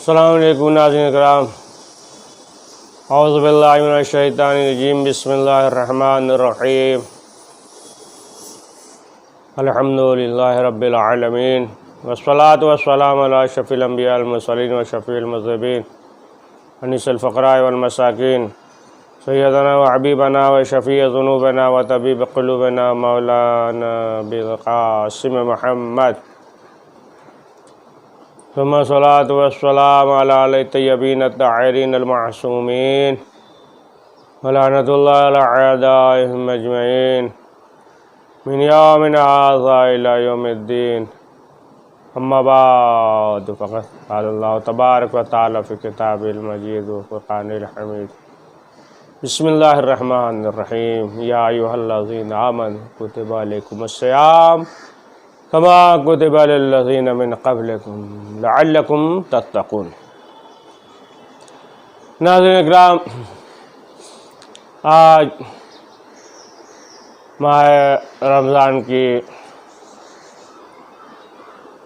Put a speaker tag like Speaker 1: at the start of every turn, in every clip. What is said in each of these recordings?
Speaker 1: السلام علیکم ناظرین کرام، اعوذ باللہ من الشیطان الرجیم، بسم اللہ الرحمن الرحیم، الحمدللہ رب العالمین، والصلاة والسلام علی اشرف الانبیاء المرسلین وشفیع المذنبین، انیس الفقراء والمساکین، سیدنا و حبیبنا و شفیع ذنوبنا و طبیب قلوبنا مولانا بالقاسم محمد، ثم الصلاة والسلام علی الطیبین الطاہرین المعصومین، ولعنۃ اللہ علی اعدائهم اجمعین من یومنا ھذا الی یوم الدین، اما بعد، فقد قال اللہ تبارک و تعالی فی کتابہ المجید و فرقانہ الحمید، بسم اللہ الرحمن الرحیم، یا ایھا الذین آمنوا کتب علیکم الصیام کما کتب علی الذین من قبلکم لعلکم تتقون۔ ناظرین اکرام، آج ماہ رمضان کی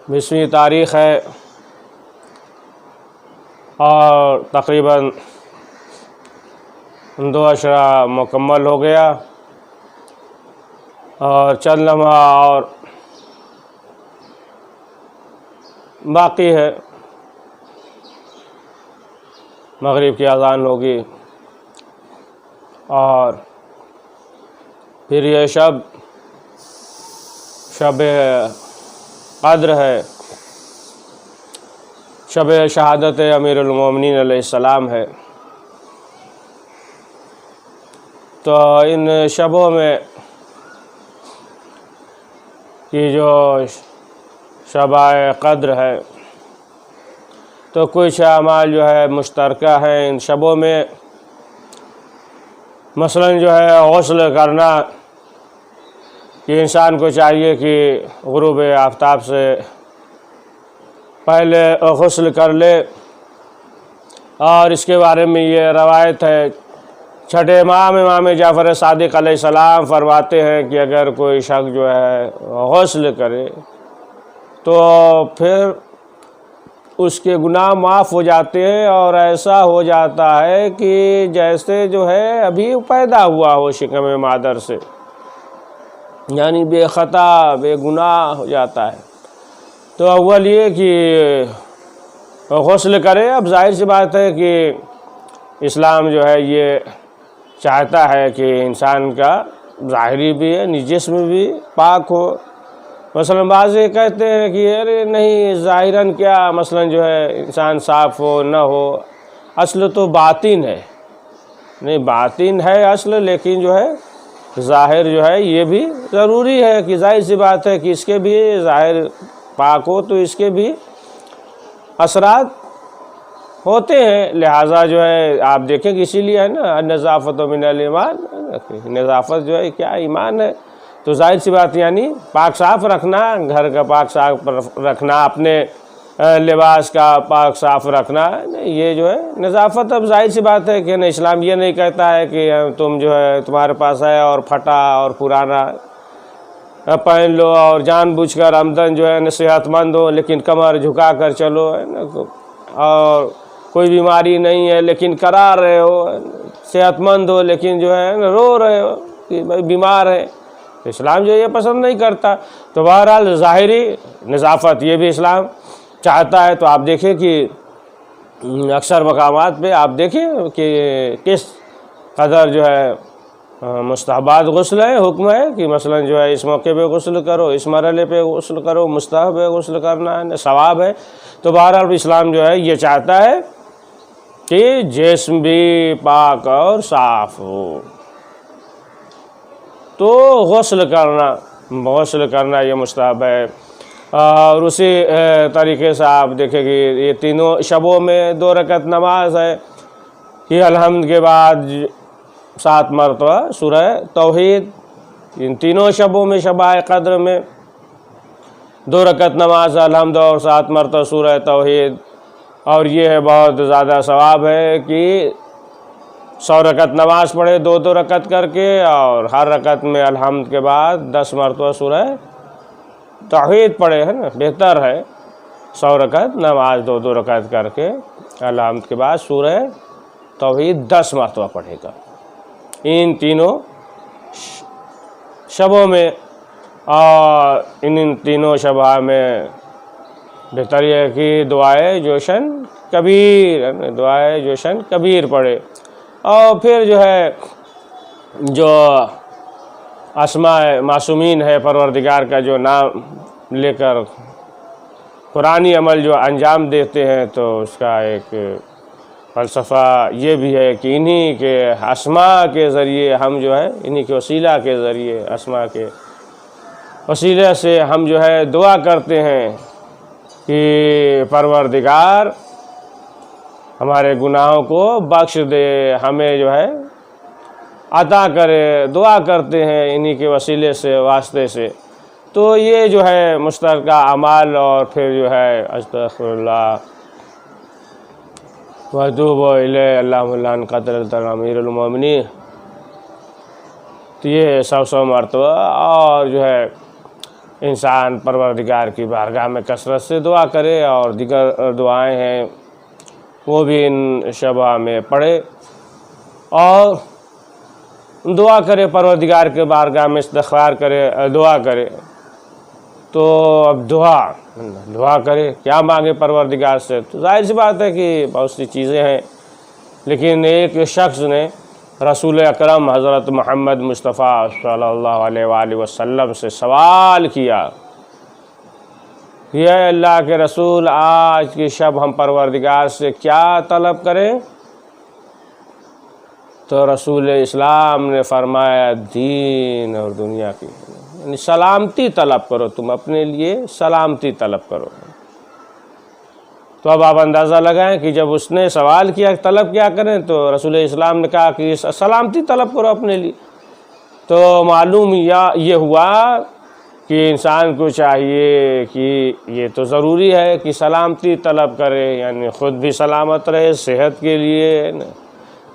Speaker 1: 20ویں تاریخ ہے اور تقریباً 2 عشرہ مکمل ہو گیا اور چند لمحہ اور باقی ہے، مغرب کی اذان ہوگی اور پھر یہ شب قدر ہے، شب شہادت امیر المومنین علیہ السلام ہے۔ تو ان شبوں میں کی جو شب قدر ہے تو کچھ اعمال جو ہے مشترکہ ہیں ان شبوں میں، مثلاً جو ہے غسل کرنا، کہ انسان کو چاہیے کہ غروب آفتاب سے پہلے غسل کر لے، اور اس کے بارے میں یہ روایت ہے، چھٹے امام جعفر صادق علیہ السلام فرماتے ہیں کہ اگر کوئی شخص جو ہے غسل کرے تو پھر اس کے گناہ معاف ہو جاتے ہیں، اور ایسا ہو جاتا ہے کہ جیسے جو ہے ابھی پیدا ہوا ہو شکم مادر سے، یعنی بے خطا بے گناہ ہو جاتا ہے۔ تو اول یہ کہ غسل کرے۔ اب ظاہر سی بات ہے کہ اسلام جو ہے یہ چاہتا ہے کہ انسان کا ظاہری بھی ہے، جسم بھی پاک ہو۔ مثلا بعض یہ کہتے ہیں کہ ارے نہیں، ظاہراً کیا، مثلا جو ہے انسان صاف ہو نہ ہو، اصل تو باطن ہے، نہیں باطن ہے اصل، لیکن جو ہے ظاہر جو ہے یہ بھی ضروری ہے کہ ظاہر سی بات ہے کہ اس کے بھی ظاہر پاک ہو تو اس کے بھی اثرات ہوتے ہیں، لہٰذا جو ہے آپ دیکھیں کہ اسی لیے ہے نا، النظافۃ من الایمان، نظافت جو ہے کیا ایمان ہے۔ تو ظاہر سی بات یعنی پاک صاف رکھنا، گھر کا پاک صاف رکھنا، اپنے لباس کا پاک صاف رکھنا، یہ جو ہے نظافت۔ اب ظاہر سی بات ہے کہ اسلام یہ نہیں کہتا ہے کہ تم جو ہے تمہارے پاس ہے اور پھٹا اور پرانا پہن لو اور جان بوجھ کر آمدن جو ہے صحت مند ہو لیکن کمر جھکا کر چلو، ہے نا، اور کوئی بیماری نہیں ہے لیکن کرا رہے ہو، صحت مند ہو لیکن جو ہے رو رہے ہو کہ بھائی بیمار ہے۔ اسلام جو یہ پسند نہیں کرتا۔ تو بہرحال ظاہری نظافت یہ بھی اسلام چاہتا ہے۔ تو آپ دیکھیں کہ اکثر مقامات پہ آپ دیکھیں کہ کس قدر جو ہے مستحبات غسل ہے، حکم ہے کہ مثلا جو ہے اس موقع پہ غسل کرو، اس مرحلے پہ غسل کرو، مستحب ہے غسل کرنا، ثواب ہے۔ تو بہرحال اسلام جو ہے یہ چاہتا ہے کہ جسم بھی پاک اور صاف ہو، تو غسل کرنا یہ مستحب ہے۔ اور اسی طریقے سے آپ دیکھیں کہ یہ تینوں شبوں میں 2 رکعت نماز ہے کہ الحمد کے بعد 7 مرتبہ سورہ توحید، ان تینوں شبوں میں شب قدر میں 2 رکعت نماز الحمد اور 7 مرتبہ سورہ توحید، اور یہ ہے بہت زیادہ ثواب ہے کہ 100 رکعت نماز پڑھے 2 رکعت کر کے، اور ہر رکعت میں الحمد کے بعد 10 مرتبہ سورہ توحید پڑھے، ہے نا، بہتر ہے 100 رکعت نماز 2 رکعت کر کے اللہ حمد کے بعد سورہ توحید 10 مرتبہ پڑھے گا ان تینوں شبوں میں، اور ان تینوں شبہ میں بہتر یہ ہے کہ دعائے جوشن کبیر، دعائے جوشن کبیر پڑھے، اور پھر جو ہے جو اسماء معصومین ہے پروردگار کا جو نام لے کر قرآنی عمل جو انجام دیتے ہیں، تو اس کا ایک فلسفہ یہ بھی ہے کہ انہی کے اسماء کے ذریعے ہم جو ہے، انہی کے وسیلہ کے ذریعے، اسماء کے وسیلے سے ہم جو ہے دعا کرتے ہیں کہ پروردگار ہمارے گناہوں کو بخش دے، ہمیں جو ہے عطا کرے، دعا کرتے ہیں انہی کے وسیلے سے، واسطے سے۔ تو یہ جو ہے مشترکہ اعمال، اور پھر جو ہے استغفر اللہ واتوب الیہ اللہم لا انقطع امیر المومنین، تو یہ 100 مرتبہ، اور جو ہے انسان پروردگار کی بارگاہ میں کثرت سے دعا کرے، اور دیگر دعائیں ہیں وہ بھی ان شبہ میں پڑھے، اور دعا کرے پروردگار کے بارگاہ میں، استغفار کرے، دعا کرے۔ تو اب دعا کرے، کیا مانگے پروردگار سے؟ تو ظاہر سی بات ہے کہ بہت سی چیزیں ہیں، لیکن ایک شخص نے رسول اکرم حضرت محمد مصطفیٰ صلی اللہ علیہ وآلہ وسلم سے سوال کیا، یہ اللہ کے رسول، آج کی شب ہم پروردگار سے کیا طلب کریں؟ تو رسول اسلام نے فرمایا دین اور دنیا کی، یعنی سلامتی طلب کرو، تم اپنے لیے سلامتی طلب کرو۔ تو اب آپ اندازہ لگائیں کہ جب اس نے سوال کیا طلب کیا کریں، تو رسول اسلام نے کہا کہ سلامتی طلب کرو اپنے لیے، تو معلوم یہ ہوا کہ انسان کو چاہیے کہ یہ تو ضروری ہے کہ سلامتی طلب کرے، یعنی خود بھی سلامت رہے، صحت کے لیے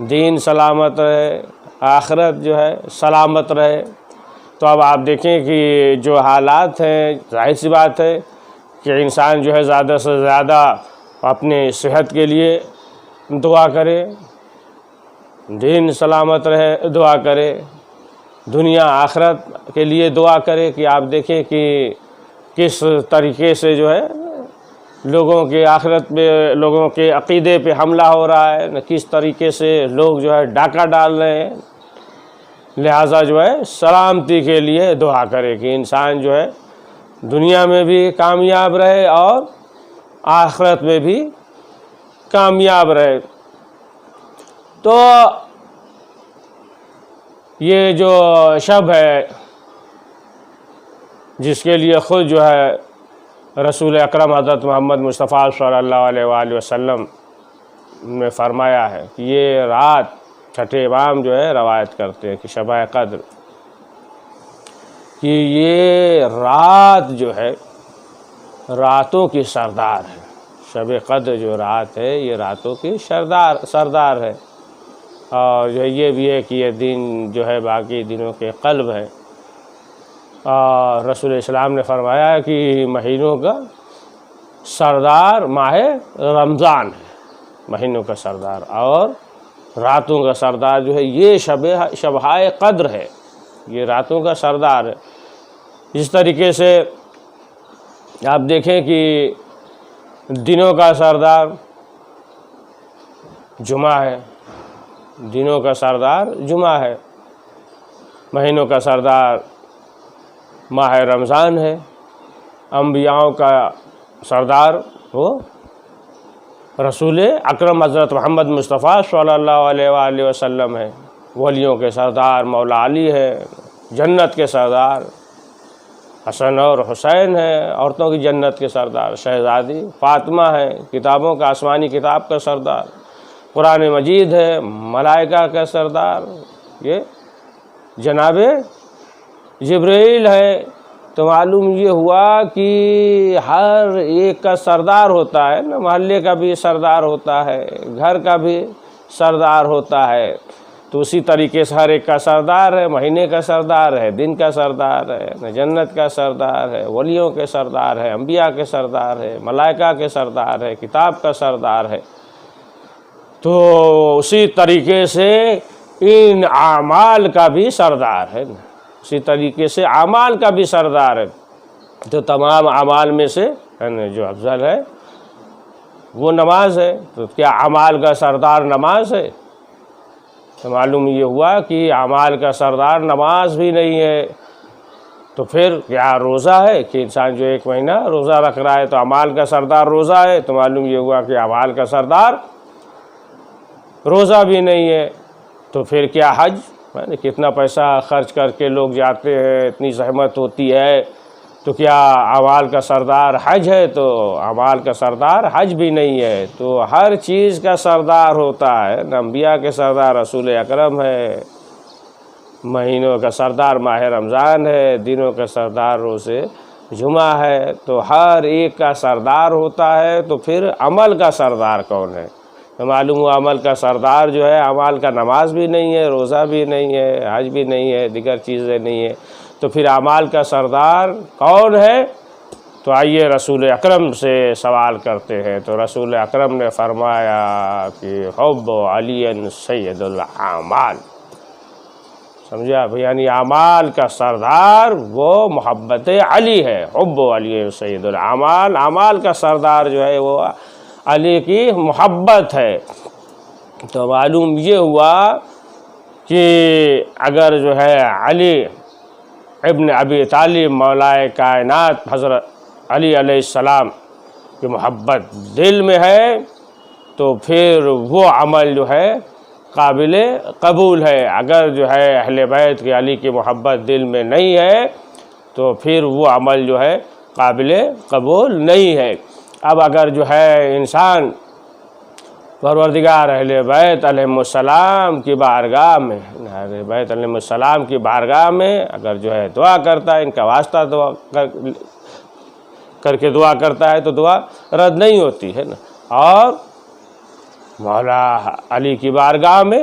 Speaker 1: دین سلامت رہے، آخرت جو ہے سلامت رہے۔ تو اب آپ دیکھیں کہ جو حالات ہیں، ظاہر سی بات ہے کہ انسان جو ہے زیادہ سے زیادہ اپنے صحت کے لیے دعا کرے، دین سلامت رہے دعا کرے، دنیا آخرت کے لیے دعا کرے۔ کہ آپ دیکھیں کہ کس طریقے سے جو ہے لوگوں کے آخرت پہ، لوگوں کے عقیدے پہ حملہ ہو رہا ہے، کس طریقے سے لوگ جو ہے ڈاکہ ڈال رہے ہیں، لہٰذا جو ہے سلامتی کے لیے دعا کرے کہ انسان جو ہے دنیا میں بھی کامیاب رہے اور آخرت میں بھی کامیاب رہے۔ تو یہ جو شب ہے جس کے لیے خود جو ہے رسول اکرم حضرت محمد مصطفیٰ صلی اللہ علیہ وآلہ وسلم نے فرمایا ہے کہ یہ رات، چھٹے امام جو ہے روایت کرتے ہیں کہ شب قدر، کہ یہ رات جو ہے راتوں کی سردار ہے۔ شب قدر جو رات ہے یہ راتوں کی سردار ہے، اور جو یہ بھی ہے کہ یہ دن جو ہے باقی دنوں کے قلب ہے۔ اور رسول اسلام نے فرمایا کہ مہینوں کا سردار ماہ رمضان ہے، مہینوں کا سردار، اور راتوں کا سردار جو ہے یہ شبہائے قدر ہے، یہ راتوں کا سردار ہے۔ اس طریقے سے آپ دیکھیں کہ دنوں کا سردار جمعہ ہے، دنوں کا سردار جمعہ ہے، مہینوں کا سردار ماہ رمضان ہے، انبیاءوں کا سردار وہ رسول اکرم حضرت محمد مصطفیٰ صلی اللہ علیہ وآلہ وسلم ہے، ولیوں کے سردار مولا علی ہے، جنت کے سردار حسن اور حسین ہے، عورتوں کی جنت کے سردار شہزادی فاطمہ ہے، کتابوں کا آسمانی کتاب کا سردار قرآن مجید ہے، ملائکہ کا سردار یہ جناب جبرائیل ہے۔ تو معلوم یہ ہوا کہ ہر ایک کا سردار ہوتا ہے نا، محلے کا بھی سردار ہوتا ہے، گھر کا بھی سردار ہوتا ہے۔ تو اسی طریقے سے ہر ایک کا سردار ہے، مہینے کا سردار ہے، دن کا سردار ہے، جنت کا سردار ہے، ولیوں کے سردار ہے، انبیاء کے سردار ہے، ملائکہ کے سردار ہے، کتاب کا سردار ہے۔ تو اسی طریقے سے ان اعمال کا بھی سردار ہے، اسی طریقے سے اعمال کا بھی سردار ہے۔ تو تمام اعمال میں سے جو افضل ہے وہ نماز ہے۔ تو کیا اعمال کا سردار نماز ہے؟ تو معلوم یہ ہوا کہ اعمال کا سردار نماز بھی نہیں ہے۔ تو پھر کیا روزہ ہے کہ انسان جو 1 مہینہ روزہ رکھ رہا ہے تو اعمال کا سردار روزہ ہے؟ تو معلوم یہ ہوا کہ اعمال کا سردار روزہ بھی نہیں ہے۔ تو پھر کیا حج؟ کتنا پیسہ خرچ کر کے لوگ جاتے ہیں، اتنی زحمت ہوتی ہے، تو کیا اعمال کا سردار حج ہے؟ تو اعمال کا سردار حج بھی نہیں ہے۔ تو ہر چیز کا سردار ہوتا ہے، انبیاء کے سردار رسول اکرم ہے، مہینوں کا سردار ماہ رمضان ہے، دنوں کا سردار روز جمعہ ہے۔ تو ہر ایک کا سردار ہوتا ہے۔ تو پھر عمل کا سردار کون ہے؟ تو معلوم ہوا عمل کا سردار جو ہے، اعمال کا نماز بھی نہیں ہے، روزہ بھی نہیں ہے، حج بھی نہیں ہے، دیگر چیزیں نہیں ہیں۔ تو پھر اعمال کا سردار کون ہے؟ تو آئیے رسول اکرم سے سوال کرتے ہیں۔ تو رسول اکرم نے فرمایا کہ حب علی سید الاعمال۔ سمجھا؟ یعنی اعمال کا سردار وہ محبت علی ہے، حب علی سید الاعمال۔ اعمال کا سردار جو ہے وہ علی کی محبت ہے۔ تو معلوم یہ ہوا کہ اگر جو ہے علی ابن ابی طالب مولائے کائنات حضرت علی علیہ السلام کی محبت دل میں ہے تو پھر وہ عمل جو ہے قابل قبول ہے۔ اگر جو ہے اہل بیت کی علی کی محبت دل میں نہیں ہے تو پھر وہ عمل جو ہے قابل قبول نہیں ہے۔ اب اگر جو ہے انسان پروردگار اہل بیت علیہ السلام کی بارگاہ میں، اہل بیت علیہ السلام کی بارگاہ میں اگر جو ہے دعا کرتا ہے، ان کا واسطہ دعا کر کے دعا کرتا ہے تو دعا رد نہیں ہوتی ہے نا۔ اور مولا علی کی بارگاہ میں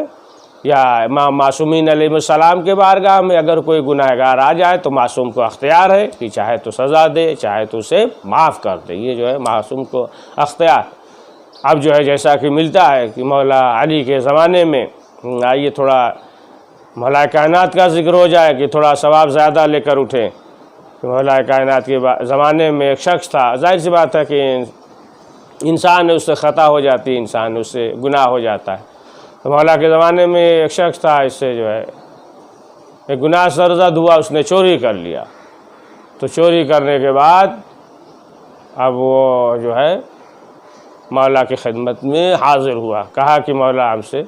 Speaker 1: یا امام معصومین علیہ السلام کے بارگاہ میں اگر کوئی گنہگار آ جائے تو معصوم کو اختیار ہے کہ چاہے تو سزا دے، چاہے تو اسے معاف کر دے۔ یہ جو ہے معصوم کو اختیار۔ اب جو ہے جیسا کہ ملتا ہے کہ مولا علی کے زمانے میں، آئیے تھوڑا مولا کائنات کا ذکر ہو جائے کہ تھوڑا ثواب زیادہ لے کر اٹھیں۔ کہ مولا کائنات کے زمانے میں ایک شخص تھا، ظاہر سی بات ہے کہ انسان اس سے خطا ہو جاتی ہے، انسان اس سے گناہ ہو جاتا ہے۔ تو مولا کے زمانے میں ایک شخص تھا، اس سے جو ہے ایک گناہ سرزد ہوا، اس نے چوری کر لیا۔ تو چوری کرنے کے بعد اب وہ جو ہے مولا کی خدمت میں حاضر ہوا، کہا کہ مولا ہم سے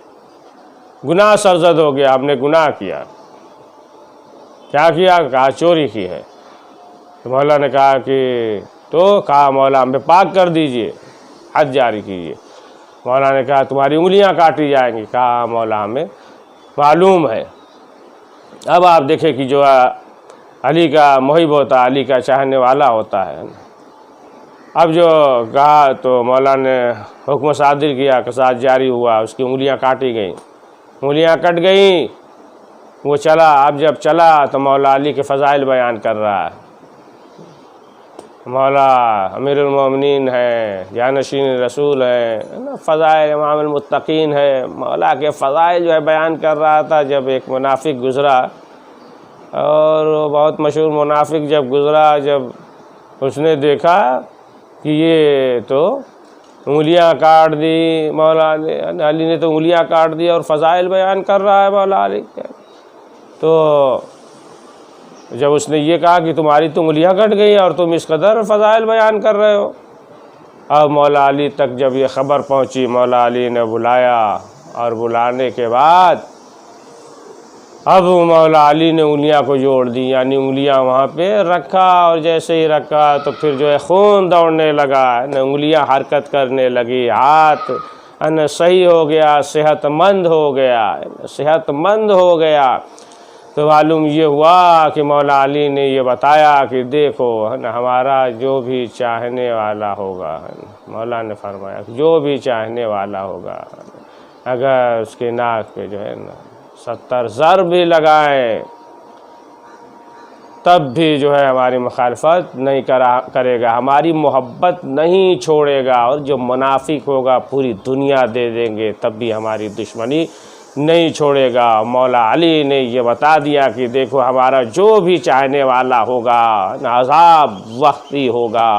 Speaker 1: گناہ سرزد ہو گیا، ہم نے گناہ کیا۔ کیا کیا؟ کہا چوری کی ہے۔ تو مولا نے کہا کہ کہا مولا ہمیں پاک کر دیجئے، حد جاری کیجئے۔ مولا نے کہا تمہاری انگلیاں کاٹی جائیں گی۔ کہا مولا ہمیں معلوم ہے۔ اب آپ دیکھیں کہ جو علی کا محب ہوتا ہے، علی کا چاہنے والا ہوتا ہے، اب جو کہا تو مولا نے حکم صادر کیا، قصاص جاری ہوا، اس کی انگلیاں کاٹی گئیں۔ انگلیاں کٹ گئیں، وہ چلا۔ اب جب چلا تو مولا علی کے فضائل بیان کر رہا ہے۔ مولا امیر المومنین ہے، جانشین رسول ہے، فضائل امام المتقین ہے، مولا کے فضائل جو ہے بیان کر رہا تھا۔ جب ایک منافق گزرا، اور بہت مشہور منافق جب گزرا، جب اس نے دیکھا کہ یہ تو انگلیاں کاٹ دی، مولا علی نے تو انگلیاں کاٹ دی اور فضائل بیان کر رہا ہے مولا علی کے، تو جب اس نے یہ کہا کہ تمہاری تو انگلیاں کٹ گئی اور تم اس قدر فضائل بیان کر رہے ہو، اب مولا علی تک جب یہ خبر پہنچی، مولا علی نے بلایا، اور بلانے کے بعد اب مولا علی نے انگلیاں کو جوڑ دی، یعنی انگلیاں وہاں پہ رکھا، اور جیسے ہی رکھا تو پھر جو ہے خون دوڑنے لگا، انگلیاں حرکت کرنے لگی، ہاتھ صحیح ہو گیا، صحت مند ہو گیا، صحت مند ہو گیا۔ تو معلوم یہ ہوا کہ مولا علی نے یہ بتایا کہ دیکھو ہمارا جو بھی چاہنے والا ہوگا، مولا نے فرمایا جو بھی چاہنے والا ہوگا، اگر اس کے ناک پہ جو ہے نا 70 ضرب بھی لگائیں تب بھی جو ہے ہماری مخالفت نہیں کرے گا، ہماری محبت نہیں چھوڑے گا، اور جو منافق ہوگا پوری دنیا دے دیں گے تب بھی ہماری دشمنی نہیں چھوڑے گا۔ مولا علی نے یہ بتا دیا کہ دیکھو ہمارا جو بھی چاہنے والا ہوگا عذاب وقتی ہوگا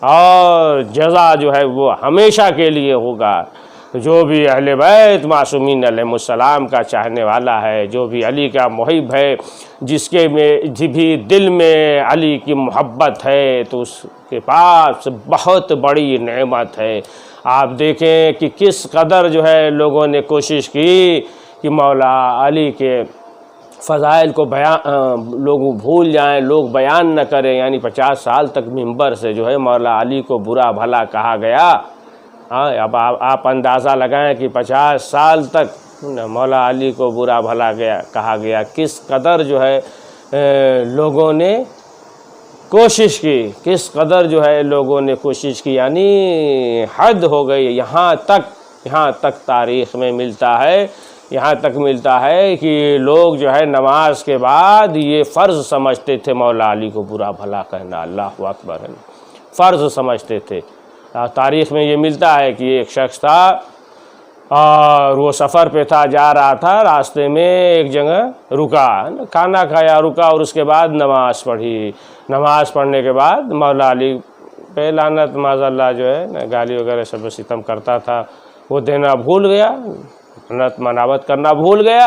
Speaker 1: اور جزا جو ہے وہ ہمیشہ کے لیے ہوگا۔ جو بھی اہل بیت معصومین علیہ السلام کا چاہنے والا ہے، جو بھی علی کا محب ہے، جس کے بھی دل میں علی کی محبت ہے، تو اس کے پاس بہت بڑی نعمت ہے۔ آپ دیکھیں کہ کس قدر جو ہے لوگوں نے کوشش کی کہ مولا علی کے فضائل کو لوگ بھول جائیں، لوگ بیان نہ کریں، یعنی 50 سال تک منبر سے جو ہے مولا علی کو برا بھلا کہا گیا۔ اب آپ اندازہ لگائیں کہ 50 سال تک مولا علی کو برا بھلا کہا گیا، کس قدر جو ہے لوگوں نے کوشش کی، کس قدر جو ہے لوگوں نے کوشش کی، یعنی حد ہو گئی۔ یہاں تک تاریخ میں ملتا ہے، یہاں تک ملتا ہے کہ لوگ جو ہے نماز کے بعد یہ فرض سمجھتے تھے مولا علی کو برا بھلا کہنا، اللہ اکبر، فرض سمجھتے تھے۔ تاریخ میں یہ ملتا ہے کہ ایک شخص تھا اور وہ سفر پہ تھا، جا رہا تھا، راستے میں ایک جگہ رکا، کھانا کھایا، رکا، اور اس کے بعد نماز پڑھی۔ نماز پڑھنے کے بعد مولا علی پہ لعنت معاذ اللہ جو ہے گالی وغیرہ سب ستم کرتا تھا، وہ دینا بھول گیا، لعنت مناوت کرنا بھول گیا،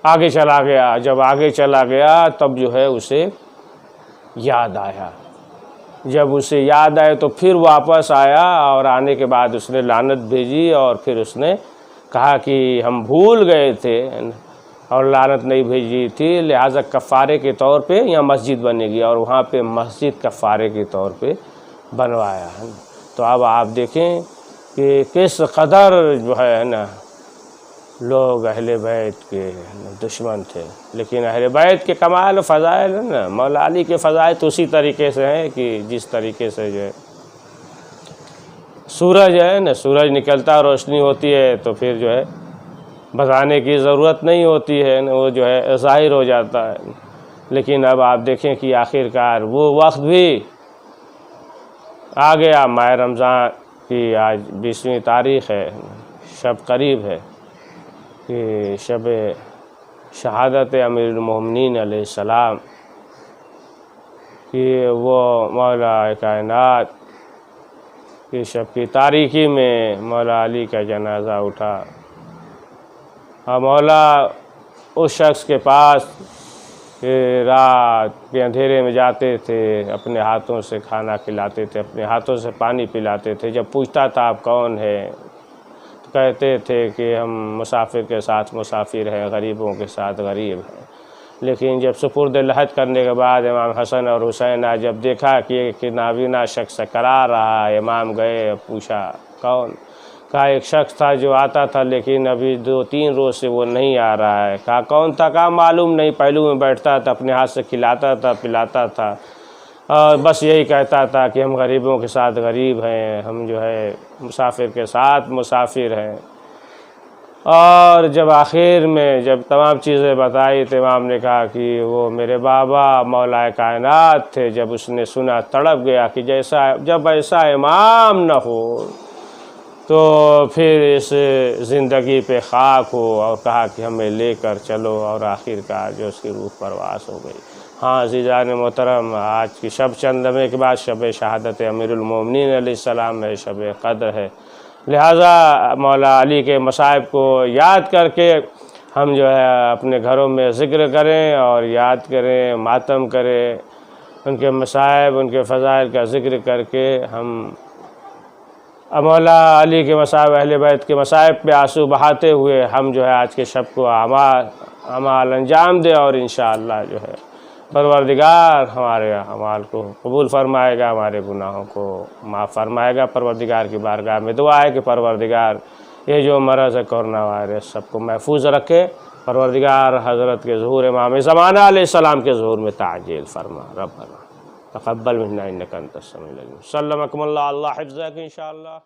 Speaker 1: آگے چلا گیا۔ جب آگے چلا گیا تب جو ہے اسے یاد آیا، جب اسے یاد آئے تو پھر واپس آیا، اور آنے کے بعد اس نے لعنت بھیجی، اور پھر اس نے کہا کہ ہم بھول گئے تھے اور لعنت نہیں بھیجی تھی، لہٰذا کفارے کے طور پہ یہاں مسجد بنے گی، اور وہاں پہ مسجد کفارے کے طور پہ بنوایا۔ تو اب آپ دیکھیں کہ کس قدر جو ہے نا لوگ اہل بیت کے دشمن تھے، لیکن اہل بیت کے کمال و فضائل ہے نا، مولا علی کے فضائل تو اسی طریقے سے ہیں کہ جس طریقے سے جو ہے سورج ہے نا، سورج نکلتا روشنی ہوتی ہے تو پھر جو ہے بتانے کی ضرورت نہیں ہوتی ہے، وہ جو ہے ظاہر ہو جاتا ہے۔ لیکن اب آپ دیکھیں کہ آخرکار وہ وقت بھی آ گیا۔ ماہ رمضان کی آج 20ویں تاریخ ہے، شب قریب ہے کہ شب شہادت امیر المومنین علیہ السلام کہ وہ مولا کائنات کی شب کی تاریکی میں مولا علی کا جنازہ اٹھا، اور مولا اس شخص کے پاس رات کے اندھیرے میں جاتے تھے، اپنے ہاتھوں سے کھانا کھلاتے تھے، اپنے ہاتھوں سے پانی پلاتے تھے۔ جب پوچھتا تھا آپ کون ہیں، تو کہتے تھے کہ ہم مسافر کے ساتھ مسافر ہیں، غریبوں کے ساتھ غریب ہیں۔ لیکن جب سپرد لحد کرنے کے بعد امام حسن اور حسین جب دیکھا کہ نابینا شخص کرا رہا ہے، امام گئے، پوچھا کون، کہا ایک شخص تھا جو آتا تھا لیکن ابھی 2-3 روز سے وہ نہیں آ رہا ہے۔ کہا کون تھا، کہا معلوم نہیں، پہلو میں بیٹھتا تھا، اپنے ہاتھ سے کھلاتا تھا، پلاتا تھا، اور بس یہی کہتا تھا کہ ہم غریبوں کے ساتھ غریب ہیں، ہم جو ہے مسافر کے ساتھ مسافر ہیں۔ اور جب آخر میں جب تمام چیزیں بتائی تو امام نے کہا کہ وہ میرے بابا مولا کائنات تھے۔ جب اس نے سنا تڑپ گیا کہ جب ایسا امام نہ ہو تو پھر اس زندگی پہ خاک ہو، اور کہا کہ ہمیں لے کر چلو، اور آخر کار جو اس کی روح پرواز ہو گئی۔ ہاں عزیزان محترم، آج کی شب چند لمحے کے بعد شب شہادت امیر المومنین علیہ السلام ہے، شب قدر ہے، لہٰذا مولا علی کے مصائب کو یاد کر کے ہم جو ہے اپنے گھروں میں ذکر کریں اور یاد کریں، ماتم کریں، ان کے مصائب، ان کے فضائل کا ذکر کر کے ہم مولا علی کے مصائب، اہل بیت کے مصائب پہ آنسو بہاتے ہوئے ہم جو ہے آج کے شب کو اعمال انجام دیں، اور انشاءاللہ جو ہے پروردگار ہمارے اعمال کو قبول فرمائے گا، ہمارے گناہوں کو معاف فرمائے گا۔ پروردگار کی بارگاہ میں دعا ہے کہ پروردگار یہ جو مرض ہے کورونا وائرس سب کو محفوظ رکھے، پروردگار حضرت کے ظہور امام زمانہ علیہ السلام کے ظہور میں تعجیل فرما۔ ربنا تقبل منا انک انت السمیع العلیم۔ سلمکم اللہ، اللہ حفظک انشاءاللہ۔